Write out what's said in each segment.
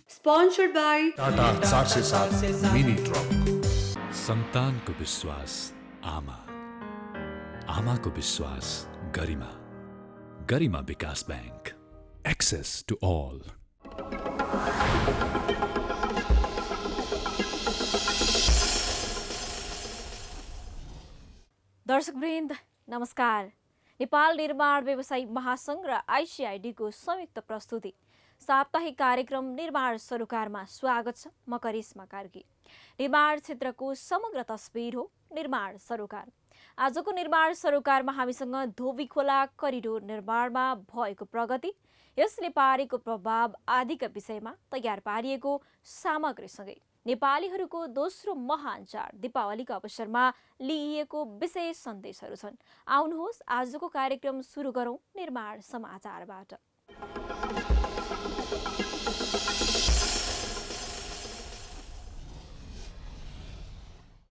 Sponsored by Tata 407 mini truck. सन्तानको विश्वास आमा, आमाको विश्वास गरिमा, गरिमा विकास बैंक, एक्सेस टु ऑल। दर्शकवृन्द नमस्कार। नेपाल निर्माण व्यवसायी महासंघ र आइसिआइडीको संयुक्त प्रस्तुति साप्ताहिक कार्यक्रम निर्माण सरोकारमा स्वागत छ। म करिश्मा कार्की। निर्माण क्षेत्रको समग्र तस्बिर हो निर्माण सरोकार। आजको निर्माण सरोकारमा हामीसँग धोबी खोला करिडोर निर्माणमा भएको प्रगति, यसले पारेको प्रभाव आदिका विषयमा तयार पारिएको सामग्रीसँगै नेपालीहरूको दोस्रो महान चाड दीपावलीका अवसरमा लिइएको विशेष सन्देशहरू छन्। आउनुहोस् आजको कार्यक्रम सुरु गरौँ निर्माण समाचारबाट।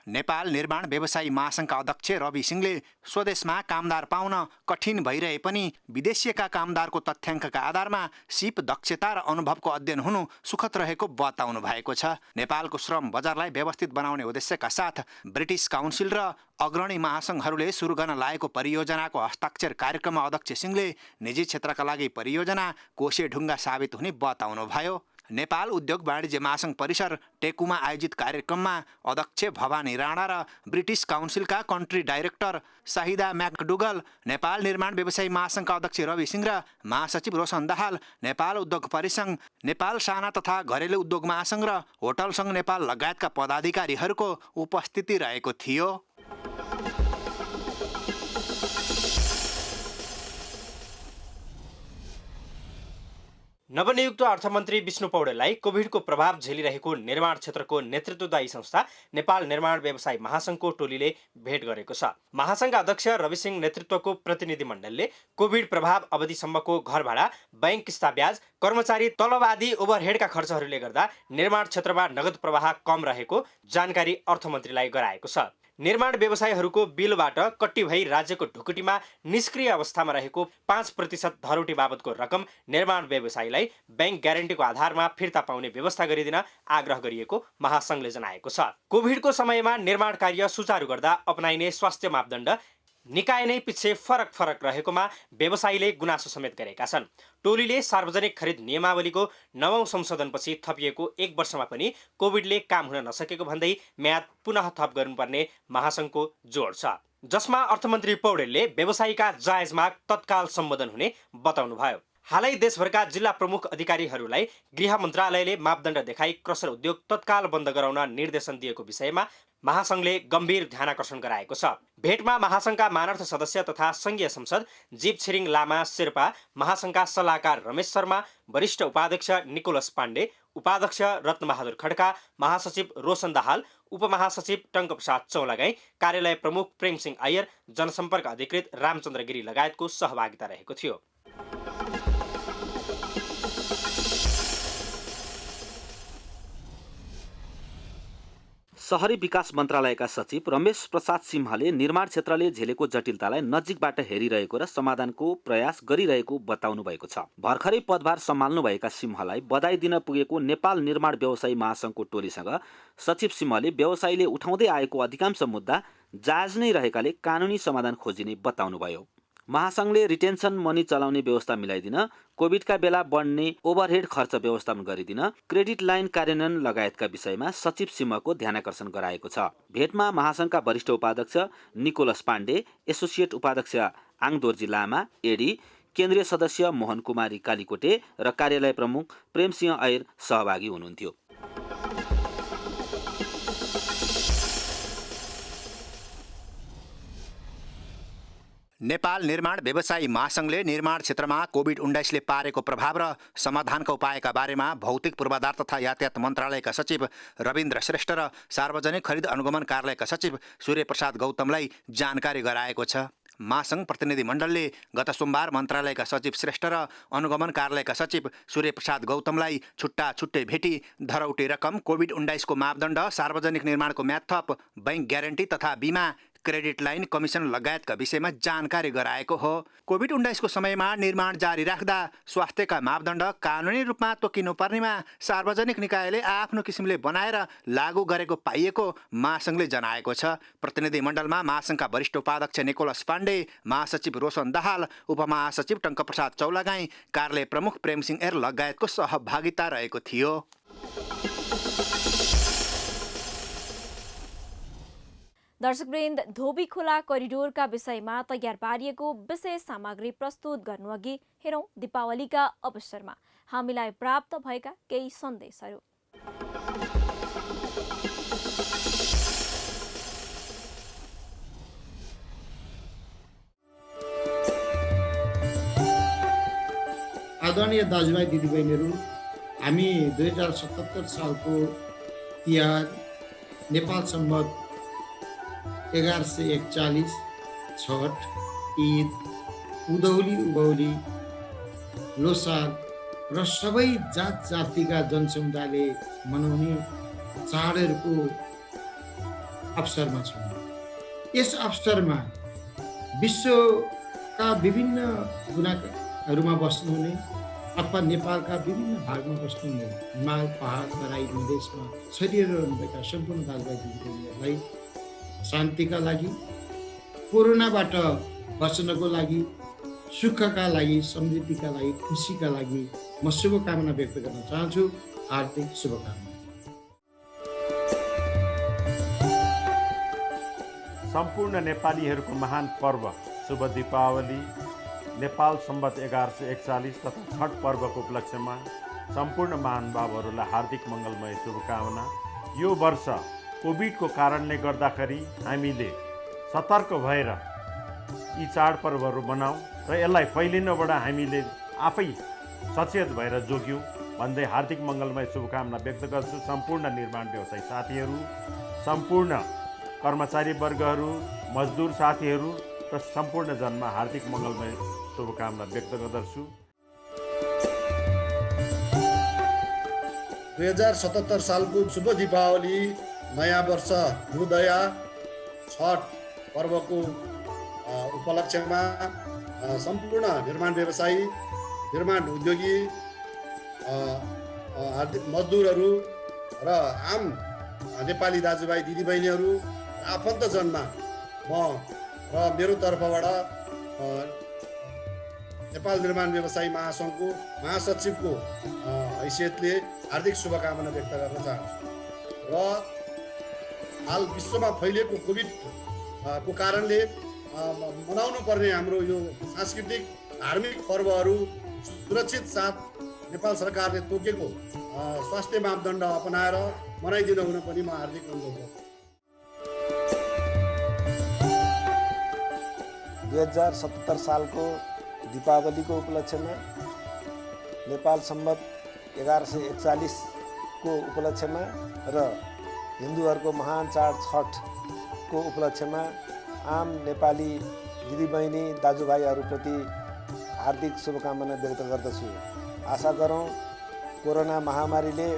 नेपाल निर्माण व्यवसायी महासंघका अध्यक्ष रवि सिंहले स्वदेशमा कामदार पाउन कठिन भइरहे पनि विदेशीका कामदारको तथ्याङ्कका आधारमा सिप दक्षता र अनुभवको अध्ययन हुनु सुखद रहेको बताउनु भएको छ। नेपालको श्रम बजारलाई व्यवस्थित बनाउने उद्देश्यका साथ ब्रिटिस काउन्सिल र अग्रणी महासंघहरूले सुरु गर्न लागेको परियोजनाको हस्ताक्षर कार्यक्रममा अध्यक्ष सिंहले निजी क्षेत्रका लागि परियोजना कोसे ढुङ्गा साबित हुने बताउनु भयो। नेपाल उद्योग वाणिज्य महासंघ परिसर टेकुमा आयोजित कार्यक्रममा अध्यक्ष भवानी राणा र ब्रिटिस काउन्सिलका country director Shahida McDougall, Nepal निर्माण व्यवसायी महासंघका अध्यक्ष रवि सिंह र महासचिव रोशन दाहाल, नेपाल उद्योग परिसंघ, नेपाल साना तथा घरेलु उद्योग महासंघ र होटल संघ नेपाल लगायतका पदाधिकारीहरूको उपस्थिति रहेको थियो। नवनियुक्त अर्थमन्त्री विष्णु पौडेललाई कोभिडको प्रभाव झेलिरहेको निर्माण क्षेत्रको नेतृत्वदायी संस्था नेपाल निर्माण व्यवसायी महासंघको टोलीले भेट गरेको छ। महासंघका अध्यक्ष रवि सिंह नेतृत्वको प्रतिनिधि मण्डलले कोभिड प्रभाव अवधिसम्मको घर भाडा, बैंक किस्ता ब्याज, कर्मचारी तलब आदि ओभरहेडका खर्चहरूले गर्दा निर्माण क्षेत्रमा नगद प्रवाह कम रहेको जानकारी अर्थमन्त्रीलाई गराएको छ। निर्माण व्यवसायीहरूको बिलबाट कट्टी भई राज्यको ढुकुटीमा निष्क्रिय अवस्थामा रहेको 5% धरोटी बाबतको रकम निर्माण व्यवसायीलाई बैंक ग्यारेन्टीको आधारमा फिर्ता पाउने व्यवस्था गरिदिन आग्रह गरिएको महासंघले जनाएको छ। कोभिडको समयमा निर्माण कार्य सुचारू गर्दा अपनाइने स्वास्थ्य मापदण्ड निकाय नै पछि फरक रहेकोमा व्यवसायीले गुनासो समेत गरेका छन्। टोलीले सार्वजनिक खरिद नियमावलीको 9औं संशोधनपछि थपिएको 1 वर्षमा पनि कोभिडले काम हुन नसकेको भन्दै म्याद पुनः थप गर्नुपर्ने महासंघको जोड छ, जसमा अर्थमन्त्री पौडेलले व्यवसायीका जायज माग तत्काल सम्बोधन हुने बताउनुभयो। हालै देशभरका जिल्ला प्रमुख अधिकारीहरूलाई गृह मन्त्रालयले मापदण्ड देखाई क्रसर उद्योग तत्काल बन्द गराउन निर्देशन दिएको विषयमा महासंघले गम्भीर ध्यानाकर्षण गराएको छ। भेटमा महासंघका मानर्थ सदस्य तथा संघीय संसद जीव छिरिङ लामा शेर्पा, महासंघका सल्लाहकार रमेश शर्मा, वरिष्ठ उपाध्यक्ष निकोलस पाण्डे, उपाध्यक्ष रत्नबहादुर खड्का, महासचिव रोशन दाहाल, उपमहासचिव टङ्कप्रसाद चौलागाई, कार्यालय प्रमुख प्रेमसिंह अय्यर, जनसम्पर्क अधिकृत रामचन्द्र गिरी लगायतको सहभागिता रहेको थियो। शहरी विकास मन्त्रालयका सचिव रमेश प्रसाद सिंहले निर्माण क्षेत्रले झेलेको जटिलतालाई नजिकबाट हेरिरहेको र समाधानको प्रयास गरिरहेको बताउनु भएको छ। भर्खरै पदभार सम्हाल्नुभएका सिंहलाई बधाई दिन पुगेको नेपाल निर्माण व्यवसायी महासंघको टोलीसँग सचिव सिंहले व्यवसायीले उठाउँदै आएको अधिकांश मुद्दा जायज नै रहेकाले कानुनी समाधान खोजिने बताउनुभयो। महासंघले रिटेन्सन मनी चलाउने व्यवस्था मिलाइदिन, कोभिडका बेला बढ्ने ओभरहेड खर्च व्यवस्थापन गरिदिन, क्रेडिट लाइन कार्यान्वयन लगायतका विषयमा सचिव सिंहको ध्यानाकर्षण गराएको छ। भेटमा महासंघका वरिष्ठ उपाध्यक्ष निकोलस पाण्डे, एसोसिएट उपाध्यक्ष आङदोर्जी लामा, एडी, केन्द्रीय सदस्य मोहन कुमारी कालीकोटे र कार्यालय प्रमुख प्रेमसिंह अय्यर सहभागी हुनुहुन्थ्यो। नेपाल निर्माण व्यवसायी महासंघले निर्माण क्षेत्रमा कोभिड-19ले पारेको प्रभाव र समाधानका उपायका बारेमा भौतिक पूर्वाधार तथा यातायात मन्त्रालयका सचिव रविन्द्र श्रेष्ठ र सार्वजनिक खरिद अनुगमन कार्यालयका सचिव सूर्यप्रसाद गौतमलाई जानकारी गराएको छ। महासंघ प्रतिनिधि मण्डलले गत सोमबार मन्त्रालयका सचिव श्रेष्ठ र अनुगमन कार्यालयका सचिव सूर्यप्रसाद गौतमलाई छुट्टै भेटी धरौटी रकम, कोभिड-19 को मापदण्ड, सार्वजनिक निर्माणको म्याद थप, बैंक ग्यारेन्टी तथा बीमा, क्रेडिट लाइन, कमिसन लगायतका विषयमा जानकारी गराएको हो। कोभिड-19 को समयमा निर्माण जारी राख्दा स्वास्थ्यका मापदण्ड कानुनी रूपमा तोकिनुपर्नेमा सार्वजनिक निकायले आफ्नो किसिमले बनाएर लागू गरेको पाइएको महासङ्घले जनाएको छ। प्रतिनिधिमण्डलमा महासङ्घका वरिष्ठ उपाध्यक्ष निकोलस पाण्डे, महासचिव रोशन दाहाल, उपमहासचिव टङ्कप्रसाद चौलागाई, कार्यालय प्रमुख प्रेमसिंह एर लगायतको सहभागिता रहेको थियो। दर्शकवृन्द, धोबी खोला करिडोरका विषयमा तयार पारिएको विशेष सामग्री प्रस्तुत गर्नुअघि हेरौँ दीपावलीका अवसरमा हामीलाई प्राप्त भएका केही सन्देशहरू। आदरणीय दाजुभाइ दिदीबहिनीहरू, हामी 2077 सालको तिहार नेपाल सम्वत 1141 छठ, ईद, उधौली उभौली, लोसार र सबै जात जातिका जनसमुदायले मनाउने चाडहरूको अवसरमा छौँ। यस अवसरमा विश्वका विभिन्न कुनाहरूमा बस्नुहुने अथवा नेपालका विभिन्न भागमा बस्नुहुने हिमाल, पहाड, तराई, मधेसमा छरिएर सम्पूर्ण दाजुभाइ दिदीबहिनीहरूलाई शान्तिका लागि, कोरोनाबाट बच्नको लागि, सुखका लागि, समृद्धिका लागि, खुसीका लागि म शुभकामना व्यक्त गर्न चाहन्छु। हार्दिक शुभकामना। सम्पूर्ण नेपालीहरूको महान पर्व शुभ दीपावली नेपाल सम्वत 1141 तथा छठ पर्वको उपलक्ष्यमा सम्पूर्ण महानुभावहरूलाई हार्दिक मङ्गलमय शुभकामना। यो वर्ष कोभिडको कारणले गर्दाखेरि हामीले सतर्क भएर यी चाडपर्वहरू मनाऊँ र यसलाई फैलिनबाट हामीले आफै सचेत भएर जोग्यौँ भन्दै हार्दिक मङ्गलमय शुभकामना व्यक्त गर्छु। सम्पूर्ण निर्माण व्यवसायी साथीहरू, सम्पूर्ण कर्मचारी वर्गहरू, मजदुर साथीहरू र सम्पूर्ण जनमा हार्दिक मङ्गलमय शुभकामना व्यक्त गर्दछु। 2077 सालको शुभ दीपावली, नयाँ वर्ष, हुदया, छठ पर्वको उपलक्ष्यमा सम्पूर्ण निर्माण व्यवसायी, निर्माण उद्योगी, मजदुरहरू र आम नेपाली दाजुभाइ दिदीबहिनीहरू, आफन्तजनमा म र मेरो तर्फबाट नेपाल निर्माण व्यवसायी महासङ्घको महासचिवको हैसियतले हार्दिक शुभकामना व्यक्त गर्न चाहन्छु। र हाल विश्वमा फैलिएको कोभिडको कारणले मनाउनु पर्ने हाम्रो यो सांस्कृतिक धार्मिक पर्वहरू सुरक्षित साथ नेपाल सरकारले तोकेको स्वास्थ्य मापदण्ड अपनाएर मनाइदिनु हुन पनि म हार्दिक अनुरोध गर्छु। 2077 सालको दीपावलीको उपलक्ष्यमा नेपाल सम्वत 1141 को उपलक्ष्यमा र हिन्दूहरूको महान चाड छठको उपलक्ष्यमा आम नेपाली दिदीबहिनी दाजुभाइहरूप्रति हार्दिक शुभकामना व्यक्त गर्दछु। आशा गरौँ कोरोना महामारीले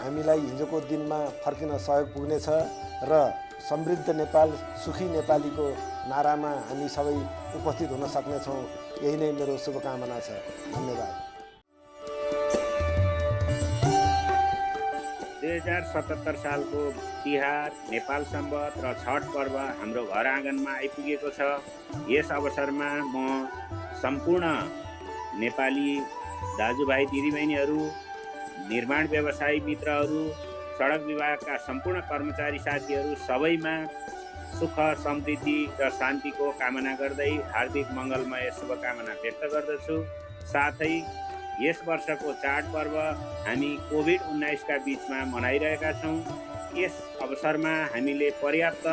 हामीलाई हिजोको दिनमा फर्किन सहयोग पुग्नेछ र समृद्ध नेपाल, सुखी नेपालीको नारामा हामी सबै उपस्थित हुन सक्नेछौँ। यही नै मेरो शुभकामना छ। धन्यवाद। 2077 सालको तिहार, नेपाल सम्वत र छठ पर्व हाम्रो घर आँगनमा आइपुगेको छ। यस अवसरमा म सम्पूर्ण नेपाली दाजुभाइ दिदीबहिनीहरू, निर्माण व्यवसायी मित्रहरू, सडक विभागका सम्पूर्ण कर्मचारी साथीहरू सबैमा सुख, समृद्धि र शान्तिको कामना गर्दै हार्दिक मङ्गलमय शुभकामना व्यक्त गर्दछु। साथै यस वर्षको चाडपर्व हामी कोभिड-19 का बीचमा मनाइरहेका छौँ। यस अवसरमा हामीले पर्याप्त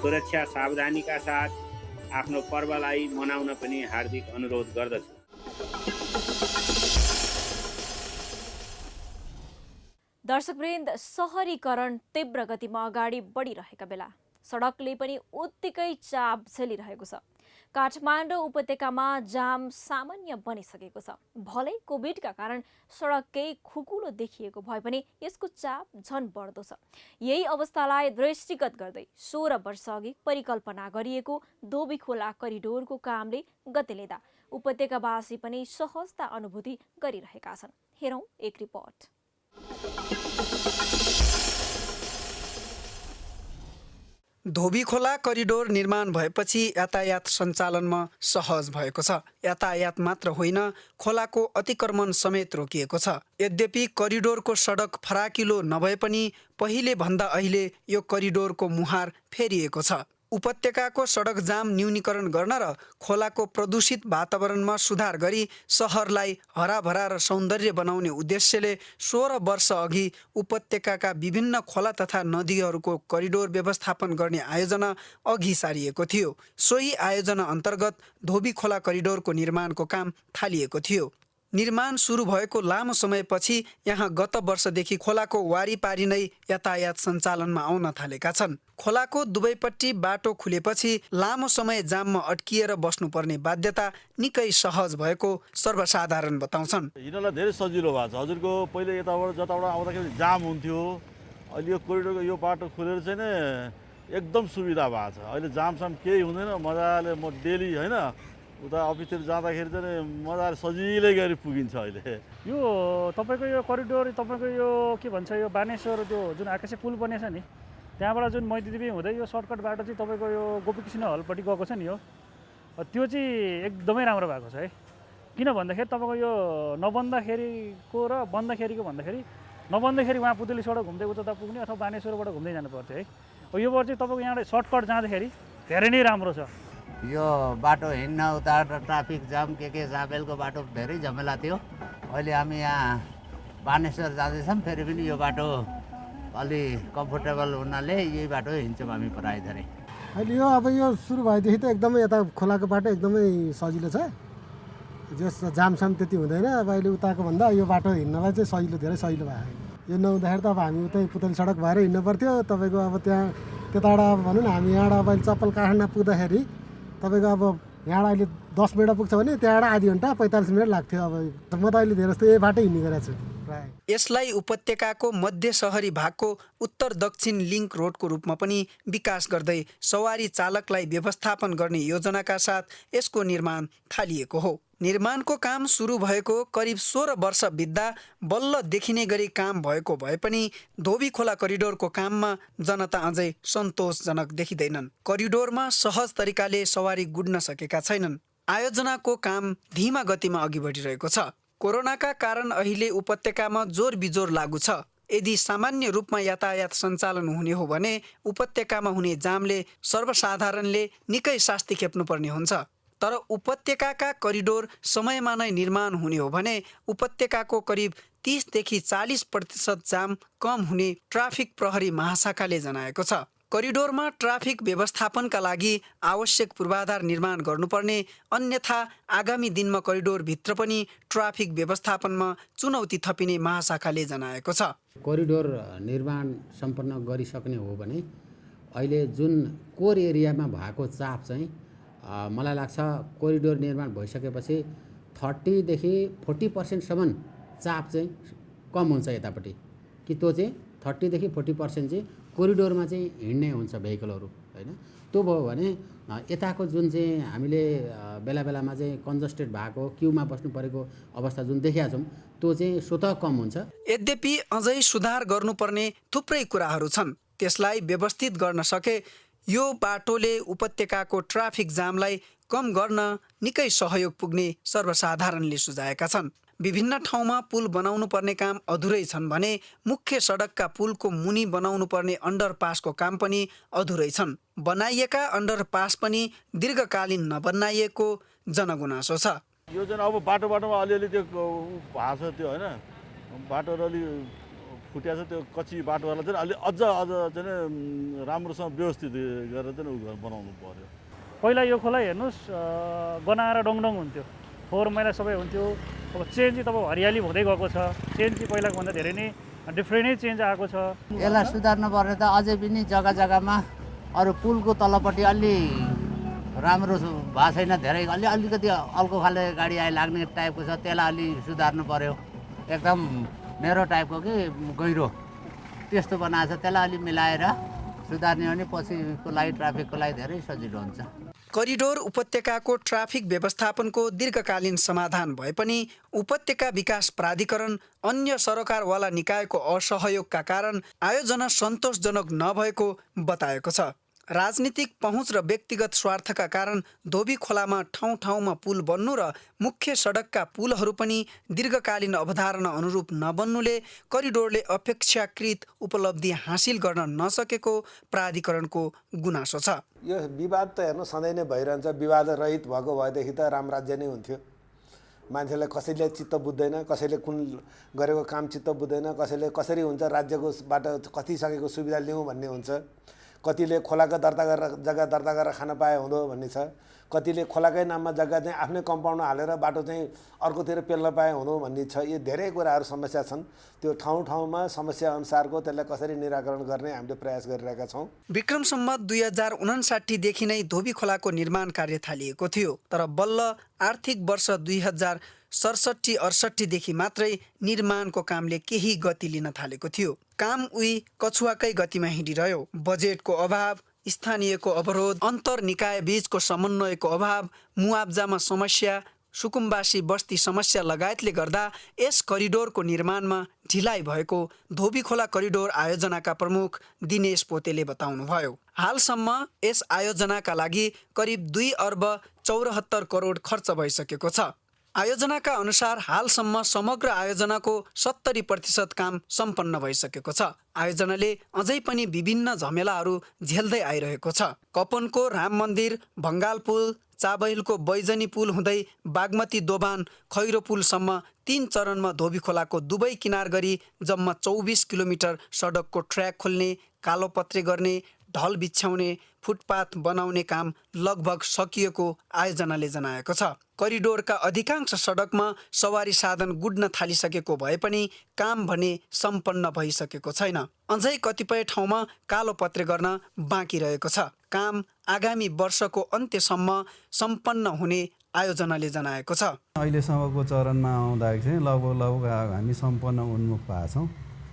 सुरक्षा सावधानीका साथ आफ्नो पर्वलाई मनाउन पनि हार्दिक अनुरोध गर्दछु। दर्शकवृन्द, सहरीकरण तीव्र गतिमा अगाडि बढिरहेका बेला सडकले पनि उत्तिकै चाप झेलिरहेको छ। काठमाडौँ उपत्यकामा जाम सामान्य बनिसकेको छ। भलै कोभिडका कारण सडक केही खुकुलो देखिएको भए पनि यसको चाप झन बढ्दो छ। यही अवस्थालाई दृष्टिगत गर्दै 16 वर्ष अघि परिकल्पना गरिएको धोबी खोला करिडोरको कामले गति लिँदा उपत्यकावासी पनि सहजता अनुभूति गरिरहेका छन्। हेरौँ एक रिपोर्ट। धोबी खोला करिडोर निर्माण भएपछि यातायात सञ्चालनमा सहज भएको छ। यातायात मात्र होइन, खोलाको अतिक्रमण समेत रोकिएको छ। यद्यपि करिडोरको सडक फराकिलो नभए पनि पहिले भन्दा अहिले यो करिडोरको मुहार फेरिएको छ। उपत्यकाको सडक जाम न्यूनीकरण गर्न र खोलाको प्रदूषित वातावरणमा सुधार गरी सहरलाई हराभरा र सौन्दर्य बनाउने उद्देश्यले 16 वर्ष अघि उपत्यकाका विभिन्न खोला तथा नदीहरूको करिडोर व्यवस्थापन गर्ने आयोजना अघि सारिएको थियो। सोही आयोजना अन्तर्गत धोबी खोला करिडोरको निर्माणको काम थालिएको थियो। निर्माण सुरु भएको लामो समयपछि यहाँ गत वर्षदेखि खोलाको वारिपारी नै यातायात सञ्चालनमा आउन थालेका छन्। खोलाको दुवैपट्टि बाटो खुलेपछि लामो समय जाममा अड्किएर बस्नुपर्ने बाध्यता निकै सहज भएको सर्वसाधारण बताउँछन्। हिँड्नलाई धेरै सजिलो भएको छ। हजुरको पहिले यताबाट जताबाट आउँदाखेरि जाम हुन्थ्यो, अहिले यो कोरिडोरको यो बाटो खुलेर चाहिँ नि एकदम सुविधा भएको छ। अहिले जामसाम केही हुँदैन, मजाले म डेली होइन उता अफिसतिर जाँदाखेरि चाहिँ मजाले सजिलै गरी पुगिन्छ। अहिले यो तपाईँको यो करिडोर तपाईँको यो के भन्छ यो बानेश्वर त्यो जुन आकाशे पुल बनेछ नि, त्यहाँबाट जुन मैतीदेवी हुँदै यो सर्टकट बाटो चाहिँ तपाईँको यो गोपीकृष्ण हलपट्टि गएको छ नि, यो त्यो चाहिँ एकदमै राम्रो भएको छ है। किन भन्दाखेरि तपाईँको यो नबन्दाखेरिको र बन्दाखेरिको भन्दाखेरि नबन्दाखेरि उहाँ पुतली सडक घुम्दै उता पुग्ने अथवा बानेश्वरबाट घुम्दै जानु पर्थ्यो है। यो बर चाहिँ तपाईँको यहाँबाट सर्टकट जाँदाखेरि धेरै नै राम्रो छ। यो बाटो हिँड्न उता ट्राफिक जाम के जाबेलको बाटो धेरै झमेला थियो। अहिले हामी यहाँ बानेश्वर जाँदैछौँ, फेरि पनि यो बाटो अलि कम्फोर्टेबल हुनाले यही बाटो हिँड्छौँ हामी प्राय धेरै। अहिले यो अब यो सुरु भएदेखि त एकदमै यता खोलाको बाटो एकदमै सजिलो छ। जस जामसाम त्यति हुँदैन। अब अहिले उताको भन्दा यो बाटो हिँड्नलाई चाहिँ सजिलो, धेरै सजिलो भयो। यो नहुँदाखेरि त अब हामी उतै पुतली सडक भएर हिँड्नु पर्थ्यो। तपाईँको अब त्यहाँ त्यताबाट अब भनौँ न हामी यहाँबाट अब अहिले चप्पल काठमाडौँ पुग्दाखेरि तपाईँको अब यहाँबाट अहिले 10 मिनट पुग्छ भने त्यहाँबाट आधी घन्टा 45 मिनट लाग्थ्यो। अब म त अहिले धेरै जस्तो यही बाटो हिँड्ने गरेको छु प्राय। यसलाई उपत्यकाको मध्य सहरी भागको उत्तर दक्षिण लिङ्क रोडको रूपमा पनि विकास गर्दै सवारी चालकलाई व्यवस्थापन गर्ने योजनाका साथ यसको निर्माण थालिएको हो। निर्माणको काम सुरु भएको करिब 16 वर्ष बित्दा बल्ल देखिने गरी काम भएको भए पनि धोबी खोला करिडोरको काममा जनता अझै सन्तोषजनक देखिँदैनन्। करिडोरमा सहज तरिकाले सवारी गुड्न सकेका छैनन्। आयोजनाको काम धीमा गतिमा अघि बढिरहेको छ। कोरोनाका कारण अहिले उपत्यकामा जोर बिजोर लागू छ। यदि सामान्य रूपमा यातायात सञ्चालन हुने हो भने उपत्यकामा हुने जामले सर्वसाधारणले निकै शास्ति खेप्नुपर्ने हुन्छ। तर उपत्यकाका करिडोर समयमा नै निर्माण हुने हो भने उपत्यकाको करिब 30 देखि 40% जाम कम हुने ट्राफिक प्रहरी महाशाखाले जनाएको छ। करिडोरमा ट्राफिक व्यवस्थापनका लागि आवश्यक पूर्वाधार निर्माण गर्नुपर्ने, अन्यथा आगामी दिनमा करिडोर भित्र पनि ट्राफिक व्यवस्थापनमा चुनौती थपिने महाशाखाले जनाएको छ। करिडोर निर्माण सम्पन्न गरिसक्ने हो भने अहिले जुन कोर एरियामा भएको चाप चाहिँ मलाई लाग्छ कोरिडोर निर्माण भइसकेपछि 30 देखि 40% चाप चाहिँ कम हुन्छ यतापट्टि, कि त्यो चाहिँ 30 देखि 40% चाहिँ कोरिडोरमा चाहिँ हिँड्ने हुन्छ भेहिकलहरू हैन। त्यो भयो भने यताको जुन चाहिँ हामीले बेला बेलामा चाहिँ कन्जस्टेड भएको क्युमा बस्नु परेको अवस्था जुन देखिया छौँ त्यो चाहिँ स्वतः कम हुन्छ। यद्यपि अझै सुधार गर्नुपर्ने थुप्रै कुराहरू छन्। त्यसलाई व्यवस्थित गर्न सके यो बाटोले उपत्यकाको ट्राफिक जामलाई कम गर्न निकै सहयोग पुग्ने सर्वसाधारणले सुझाएका छन्। विभिन्न ठाउँमा पुल बनाउनु पर्ने काम अधुरै छन् भने मुख्य सडकका पुलको मुनि बनाउनु पर्ने अन्डरपासको काम पनि अधुरै छन्। बनाइएका अन्डरपास पनि दीर्घकालीन नबनाइएको जनगुनासो छ। यो चाहिँ अब बाटोमा अलिअलि त्यो भएको छ, त्यो होइन बाटो अलि फुटिया छ, त्यो कच्ची बाटोहरूलाई चाहिँ अलि अझ चाहिँ राम्रोसँग व्यवस्थित गरेर चाहिँ बनाउनु पर्यो। पहिला यो खोला हेर्नुहोस् गनाएर डङडङ हुन्थ्यो, फोहोर मैला सबै हुन्थ्यो। अब चेन्ज चाहिँ तपाईँ हरियाली हुँदै गएको छ। चेन्ज चाहिँ पहिलाको भन्दा धेरै नै डिफ्रेन्टै चेन्ज आएको छ। यसलाई सुधार्नु पर्ने त अझै पनि जग्गा जग्गामा अरू पुलको तलपट्टि अलि राम्रो भएको छैन, धेरै अलिकति अर्को खाले गाडी लाग्ने टाइपको छ, त्यसलाई अलि सुधार्नु पर्यो। एकदम नेरो टाइपको कि गहिरो त्यस्तो बनाएको छ, त्यसलाई अलि मिलाएर सुधार्ने हो भने पछिको लागि ट्राफिकको लागि धेरै सजिलो हुन्छ। करिडोर उपत्यकाको ट्राफिक व्यवस्थापनको दीर्घकालीन समाधान भए पनि उपत्यका विकास प्राधिकरण अन्य सरकारवाला निकायको असहयोगका कारण आयोजना सन्तोषजनक नभएको बताएको छ। राजनीतिक पहुँच र व्यक्तिगत स्वार्थका कारण धोबी खोलामा ठाउँ ठाउँमा पुल बन्नु र मुख्य सडकका पुलहरू पनि दीर्घकालीन अवधारणा अनुरूप नबन्नुले करिडोरले अपेक्षाकृत उपलब्धि हासिल गर्न नसकेको प्राधिकरणको गुनासो छ। यो विवाद त हेर्नु सधैँ नै भइरहन्छ। विवाद रहित भएको भएदेखि त राम राज्य नै हुन्थ्यो। मान्छेलाई कसैले चित्त बुझ्दैन, कसैले कुन गरेको काम चित्त बुझ्दैन, कसैले कसरी हुन्छ राज्यकोबाट कतिसकेको सुविधा लिउँ भन्ने हुन्छ, कतिले खोलाको जग्गा दर्ता गरेर खान पाए हुँदो भन्ने छ, कतिले खोलाकै नाममा जग्गा चाहिँ आफ्नै कम्पाउन्डमा हालेर बाटो चाहिँ अर्कोतिर पेल्न पाए हुँदो भन्ने छ। यो धेरै कुराहरू समस्या छन्। त्यो ठाउँ ठाउँमा समस्या अनुसारको त्यसलाई कसरी निराकरण गर्ने हामीले प्रयास गरिरहेका छौँ। विक्रम सम्वत 2059 देखि नै धोबी खोलाको निर्माण कार्य थालिएको थियो, तर बल्ल आर्थिक वर्ष 2067-68 देखि मात्रै निर्माणको कामले केही गति लिन थालेको थियो। काम उही कछुवाकै गतिमा हिँडिरह्यो। बजेटको अभाव, स्थानीयको अवरोध, अन्तर निकाय बीचको समन्वयको अभाव, मुआब्जामा समस्या, सुकुम्बासी बस्ती समस्या लगायतले गर्दा यस करिडोरको निर्माणमा ढिलाइ भएको धोबी खोला करिडोर आयोजनाका प्रमुख दिनेश पोतेले बताउनुभयो। हालसम्म यस आयोजनाका लागि करिब 2 अर्ब 74 करोड खर्च भइसकेको छ। आयोजनाका अनुसार हालसम्म समग्र आयोजनाको 70% काम सम्पन्न भइसकेको छ। आयोजनाले अझै पनि विभिन्न झमेलाहरू झेल्दै आइरहेको छ। कपनको राम मन्दिर, भङ्गाल पुल, चाबहिलको बैजनी पुल हुँदै बागमती दोभान खैरो पुलसम्म 3 चरणमा धोबी खोलाको दुवै किनार गरी जम्मा 24 किलोमिटर सडकको ट्र्याक खोल्ने, कालोपत्रे गर्ने, ढल बिछ्याउने, फुटपाथ बनाउने काम लगभग सकिएको आयोजनाले जनाएको छ। करिडोरका अधिकांश सडकमा सवारी साधन गुड्न थालिसकेको भए पनि काम भने सम्पन्न भइसकेको छैन। अझै कतिपय ठाउँमा कालोपत्रे गर्न बाँकी रहेको छ। काम आगामी वर्षको अन्त्यसम्म सम्पन्न हुने आयोजनाले जनाएको छ। अहिलेसम्मको चरणमा आउँदाखेरि चाहिँ लगभग हामी सम्पन्न उन्मुख भएको छौँ।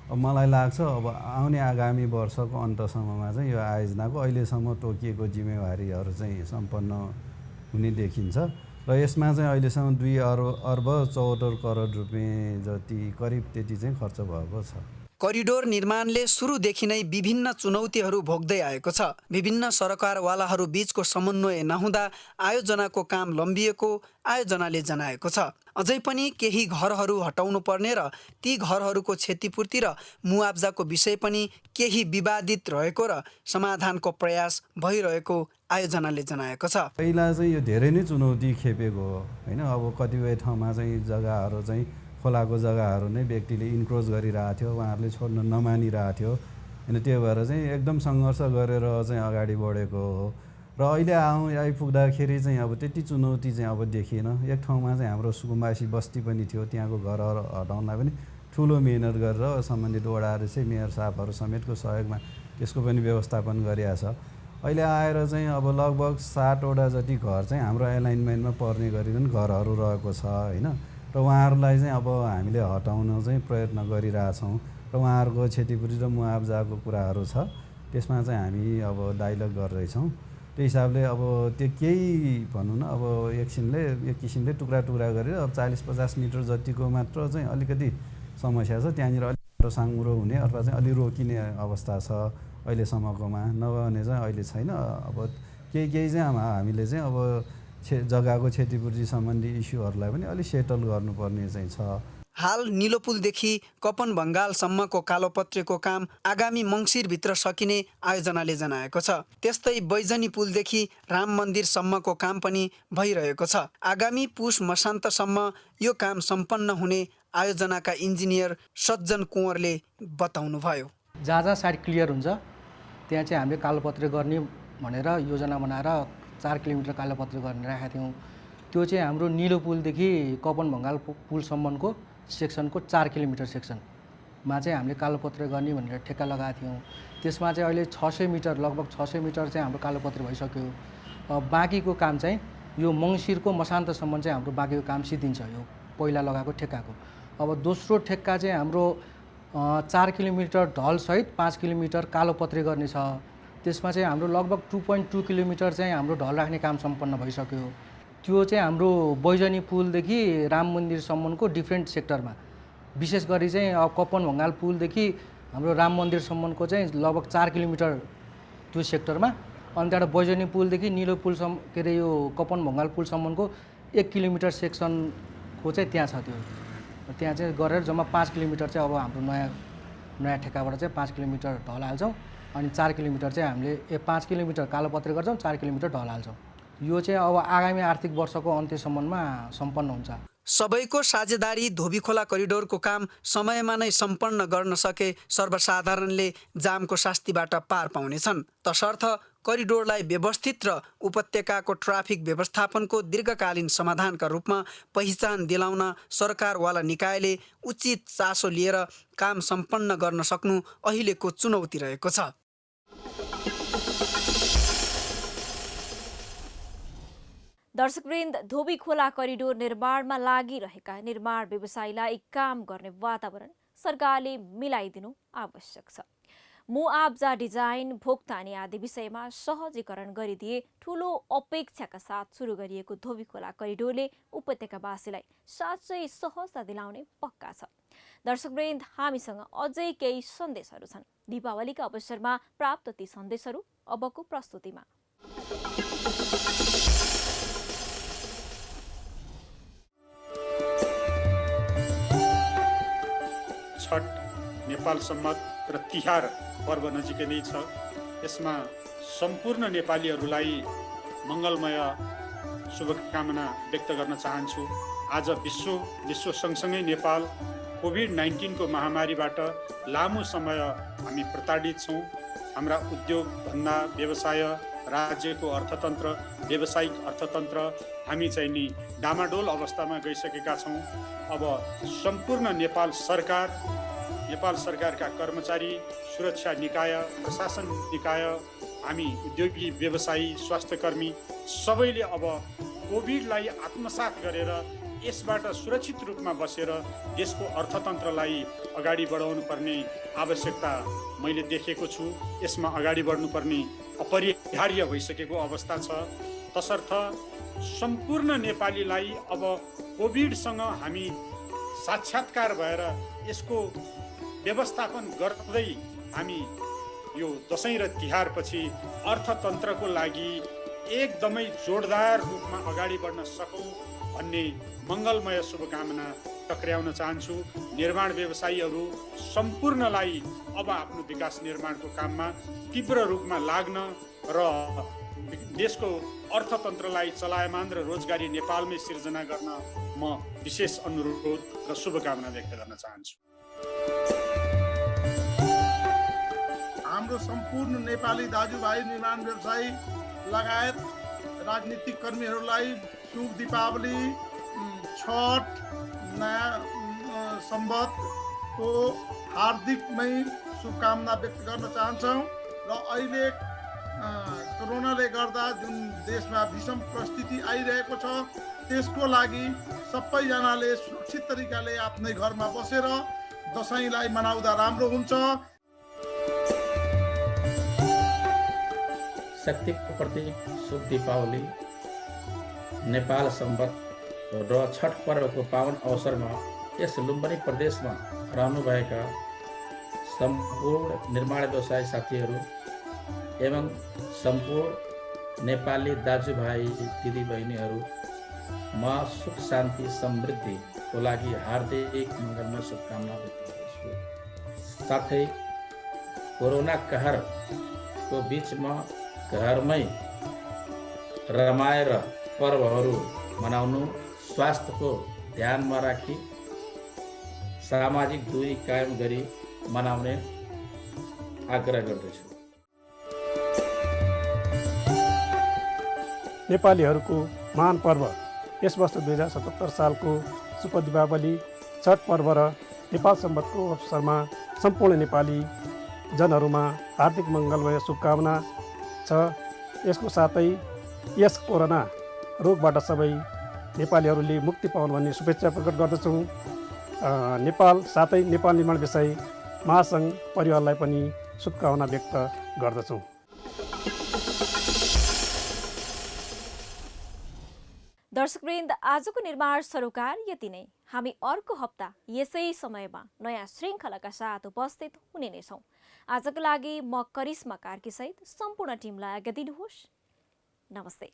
अब मलाई लाग्छ अब आउने आगामी वर्षको अन्तसम्ममा चाहिँ यो आयोजनाको अहिलेसम्म तोकिएको जिम्मेवारीहरू चाहिँ सम्पन्न हुने देखिन्छ र यसमा चाहिँ अहिलेसम्म 2 अर्ब 74 करोड रुपियाँ जति करिब त्यति चाहिँ खर्च भएको छ। करिडोर निर्माणले सुरुदेखि नै विभिन्न चुनौतीहरू भोग्दै आएको छ। विभिन्न सरकारवालाहरू बीचको समन्वय नहुँदा आयोजनाको काम लम्बिएको आयोजनाले जनाएको छ। अझै पनि केही घरहरू हटाउनु पर्ने र ती घरहरूको क्षतिपूर्ति र मुआब्जाको विषय पनि केही विवादित रहेको र समाधानको प्रयास भइरहेको आयोजनाले जनाएको छ। पहिला चाहिँ यो धेरै नै चुनौती खेपेको हो हैन। अब कतिपय ठाउँमा चाहिँ जग्गाहरू चाहिँ खोलाको जग्गाहरू नै व्यक्तिले इन्क्रोच गरिरहेको थियो, उहाँहरूले छोड्न नमानिरहेको थियो होइन। त्यो भएर चाहिँ एकदम सङ्घर्ष गरेर चाहिँ अगाडि बढेको हो र अहिले आइपुग्दाखेरि चाहिँ अब त्यति चुनौती चाहिँ अब देखिएन। एक ठाउँमा चाहिँ हाम्रो सुकुम्बासी बस्ती पनि थियो, त्यहाँको घरहरू हटाउनलाई पनि ठुलो मेहनत गरेर सम्बन्धित वडाहरू चाहिँ मेयर साहबहरू समेतको सहयोगमा त्यसको पनि व्यवस्थापन गरिएको छ। अहिले आएर चाहिँ अब लगभग 7वटा जति घर चाहिँ हाम्रो एलाइनमेन्टमा पर्ने गरिकन घरहरू रहेको छ होइन। र उहाँहरूलाई चाहिँ अब हामीले हटाउन चाहिँ प्रयत्न गरिरहेछौँ र उहाँहरूको क्षतिपूर्ति र मुआब्जाको कुराहरू छ, त्यसमा चाहिँ हामी अब डाइलग गरिरहेछौँ। त्यो हिसाबले अब त्यो केही भनौँ न अब एक किसिमले टुक्रा टुक्रा गरेर अब 40-50 मिटर जतिको मात्र चाहिँ अलिकति समस्या छ। त्यहाँनिर अलिक साङ्ग्रो हुने अथवा चाहिँ अलि रोकिने अवस्था छ अहिलेसम्मकोमा, नभए भने चाहिँ अहिले छैन। अब केही चाहिँ हामीले चाहिँ अब जग्गाको क्षतिपूर्ति सम्बन्धी इस्युहरूलाई पनि अलिक सेटल गर्नुपर्ने चाहिँ छ। हाल निलो पुलदेखि कपन भङ्गालसम्मको कालोपत्रेको काम आगामी मङ्सिरभित्र सकिने आयोजनाले जनाएको छ। त्यस्तै बैजनी पुलदेखि राम मन्दिरसम्मको काम पनि भइरहेको छ। आगामी पुष मसान्तसम्म यो काम सम्पन्न हुने आयोजनाका इन्जिनियर सज्जन कुँवरले बताउनुभयो। जहाँ साइड क्लियर हुन्छ त्यहाँ चाहिँ हामीले कालोपत्रे गर्ने भनेर योजना बनाएर 4 किलोमिटर कालोपत्रे गर्ने राखेका थियौँ। त्यो चाहिँ हाम्रो निलो पुलदेखि कपन भङ्गाल पुलसम्मको सेक्सनको 4 किलोमिटर सेक्सनमा चाहिँ हामीले कालोपत्रे गर्ने भनेर ठेक्का लगाएका थियौँ। त्यसमा चाहिँ अहिले 600 मिटर लगभग 600 मिटर चाहिँ हाम्रो कालोपत्रे भइसक्यो। बाँकीको काम चाहिँ यो मङ्सिरको मसान्तसम्म चाहिँ हाम्रो बाँकीको काम सिद्धिन्छ यो पहिला लगाएको ठेक्काको। अब दोस्रो ठेक्का चाहिँ हाम्रो 4 किलोमिटर ढलसहित 5 किलोमिटर कालोपत्रे गर्ने छ। त्यसमा चाहिँ हाम्रो लगभग 2.2 किलोमिटर चाहिँ हाम्रो ढल राख्ने काम सम्पन्न भइसक्यो। त्यो चाहिँ हाम्रो बैजनी पुलदेखि राम मन्दिरसम्मको डिफ्रेन्ट सेक्टरमा, विशेष गरी चाहिँ अब कपन भङ्गाल पुलदेखि हाम्रो राम मन्दिरसम्मको चाहिँ लगभग 4 किलोमिटर त्यो सेक्टरमा, अनि त्यहाँबाट बैजनी पुलदेखि निलो पुलसम्म के अरे यो कपन भङ्गाल पुलसम्मको 1 किलोमिटर सेक्सनको चाहिँ त्यहाँ छ। त्यहाँ चाहिँ गरेर जम्मा 5 किलोमिटर चाहिँ अब हाम्रो नयाँ ठेक्काबाट चाहिँ 5 किलोमिटर ढल हाल्छौँ, अनि 4 किलोमिटर चाहिँ हामीले 5 किलोमिटर कालोपत्रे गर्छौँ, 4 किलोमिटर ढल हाल्छौँ। यो चाहिँ अब आगामी आर्थिक वर्षको अन्त्यसम्ममा सम्पन्न हुन्छ। सबैको साझेदारी धोबी खोला करिडोरको काम समयमा नै सम्पन्न गर्न सके सर्वसाधारणले जामको शास्तिबाट पार पाउनेछन्। तसर्थ करिडोरलाई व्यवस्थित र उपत्यकाको ट्राफिक व्यवस्थापनको दीर्घकालीन समाधानका रूपमा पहिचान दिलाउन सरकारवाला निकायले उचित चासो लिएर काम सम्पन्न गर्न सक्नु अहिलेको चुनौती रहेको छ। दर्शकवृन्द, धोबी खोला करिडोर निर्माणमा लागिरहेका निर्माण व्यवसायीलाई काम गर्ने वातावरण सरकारले मिलाइदिनु आवश्यक छ। मुआब्जा, डिजाइन, भोक्तानी आदि विषयमा सहजीकरण गरिदिए ठूलो अपेक्षाका साथ सुरु गरिएको धोबी खोला करिडोरले उपत्यकावासीलाई साँच्चै सहजता दिलाउने पक्का छ। दर्शकवृन्द, हामीसँग अझै केही सन्देशहरू छन्। दीपावलीका अवसरमा प्राप्त ती सन्देशहरू अबको प्रस्तुतिमा। छठ नेपाल सम्मत र तिहार पर्व नजिकै नै छ। यसमा सम्पूर्ण नेपालीहरूलाई मङ्गलमय शुभकामना व्यक्त गर्न चाहन्छु। आज विश्व सँगसँगै नेपाल कोभिड-19 को महामारीबाट लामो समय हामी प्रताडित छौँ। हाम्रा उद्योग धन्दा, व्यवसाय, राज्यको अर्थतन्त्र, व्यावसायिक अर्थतन्त्र हामी चाहिँ नि डामाडोल अवस्थामा गइसकेका छौँ। अब सम्पूर्ण नेपाल सरकारका कर्मचारी, सुरक्षा निकाय, प्रशासन निकाय, हामी उद्योगी, व्यवसायी, स्वास्थ्यकर्मी सबैले अब कोभिडलाई आत्मसात गरेर यसबाट सुरक्षित रूपमा बसेर देशको अर्थतन्त्रलाई अगाडि बढाउनु पर्ने आवश्यकता मैले देखेको छु। यसमा अगाडि बढ्नुपर्ने अपरिहार्य भइसकेको अवस्था छ। तसर्थ सम्पूर्ण नेपालीलाई अब कोभिडसँग हामी साक्षात्कार भएर यसको व्यवस्थापन गर्दै हामी यो दशैं र तिहारपछि अर्थतन्त्रको लागि एकदमै जोडदार रूपमा अगाडि बढ्न सकौँ भन्ने मङ्गलमय शुभकामना टक्र्याउन चाहन्छु। निर्माण व्यवसायीहरू सम्पूर्णलाई अब आफ्नो विकास निर्माणको काममा तीव्र रूपमा लाग्न र देशको अर्थतन्त्रलाई चलायमान र रोजगारी नेपालमै सिर्जना गर्न म विशेष अनुरोध र शुभकामना व्यक्त गर्न चाहन्छु। हाम्रो सम्पूर्ण नेपाली दाजुभाइ निर्माण व्यवसायी लगायत राजनीतिक कर्मीहरूलाई शुभ दीपावली, छठ, नयाँ सम्वतको हार्दिकमै शुभकामना व्यक्त गर्न चाहन्छौँ। र अहिले कोरोनाले गर्दा जुन देशमा विषम परिस्थिति आइरहेको छ त्यसको लागि सबैजनाले सुरक्षित तरिकाले आफ्नै घरमा बसेर दशैंलाई मनाउँदा राम्रो हुन्छ। शक्तिको प्रतीक शुभ दीपावली, नेपाल सम्वत र छठ पर्वको पावन अवसरमा यस लुम्बिनी प्रदेशमा रहनुभएका सम्पूर्ण निर्माण व्यवसाय साथीहरू एवं सम्पूर्ण नेपाली दाजुभाइ दिदीबहिनीहरू म सुख शान्ति समृद्धिको लागि हार्दिक मङ्गलमय शुभकामना व्यक्त गर्छु। साथै कोरोना कहरको बिचमा घरमै रमाएर पर्वहरू मनाउनु, स्वास्थ्यको ध्यानमा राखी सामाजिक दूरी कायम गरी मनाउने आग्रह गर्दछु। नेपालीहरूको महान पर्व यस वर्ष 2077 सालको शुभ दीपावली, छठ पर्व र नेपाल सम्वतको अवसरमा सम्पूर्ण नेपाली जनहरूमा हार्दिक मङ्गलमय शुभकामना छ। यसको साथै यस कोरोना रोगबाट सबै नेपालीहरूले मुक्ति पाउन् भन्ने शुभेच्छा प्रकट गर्दछौँ। नेपाल साथै नेपाल निर्माण व्यवसायी महासङ्घ परिवारलाई पनि शुभकामना व्यक्त गर्दछौँ। दर्शकवृन्द, आजको निर्माण सरोकार यति नै। हामी अर्को हप्ता यसै समयमा नयाँ श्रृङ्खलाका साथ उपस्थित हुने नै छौँ। आजको लागि म करिश्मा कार्की सहित सम्पूर्ण टिमलाई आज्ञा दिनुहोस्। नमस्ते।